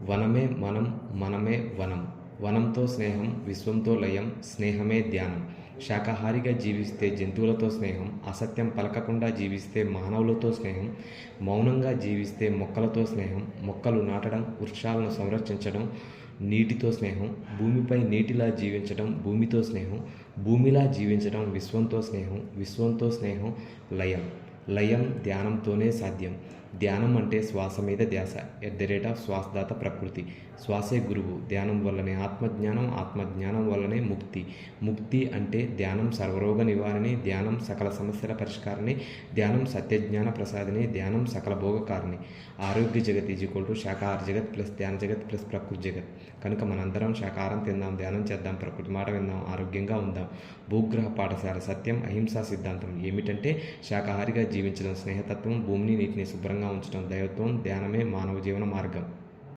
వనమే మనం, మనమే వనం. వనంతో స్నేహం, విశ్వంతో లయం, స్నేహమే ధ్యానం. శాకాహారిగా జీవిస్తే జంతువులతో స్నేహం, అసత్యం పలకకుండా జీవిస్తే మానవులతో స్నేహం, మౌనంగా జీవిస్తే మొక్కలతో స్నేహం, మొక్కలు నాటడం, వృక్షాలను సంరక్షించడం, నీటితో స్నేహం, భూమిపై నీటిలా జీవించడం భూమితో స్నేహం, భూమిలా జీవించడం విశ్వంతో స్నేహం, విశ్వంతో స్నేహం లయం. లయం ధ్యానంతోనే సాధ్యం. ధ్యానం అంటే శ్వాస మీద ధ్యాస. శ్వాసదాత ప్రకృతి. శ్వాసే గురువు. ధ్యానం వల్లనే ఆత్మజ్ఞానం, ఆత్మజ్ఞానం వల్లనే ముక్తి. ముక్తి అంటే ధ్యానం సర్వరోగ నివారణి, ధ్యానం సకల సమస్యల పరిష్కారిణి, ధ్యానం సత్యజ్ఞాన ప్రసాదిని, ధ్యానం సకల భోగకారిణి. ఆరోగ్య జగత్ ఈజ్వల్ శాకాహార జగత్ ప్లస్ ధ్యాన జగత్ ప్లస్ ప్రకృతి జగత్. కనుక మనందరం శాకాహారం తిందాం, ధ్యానం చేద్దాం, ప్రకృతి మాట విందాం, ఆరోగ్యంగా ఉందాం. భూగ్రహ పాఠశాల సత్యం అహింసా సిద్ధాంతం ఏమిటంటే శాకాహారిగా జీవించడం, స్నేహతత్వం, భూమిని నీటిని శుభ్రంగా ఉంచడం, దైవత్వం, ధ్యానమే మానవ జీవన మార్గం.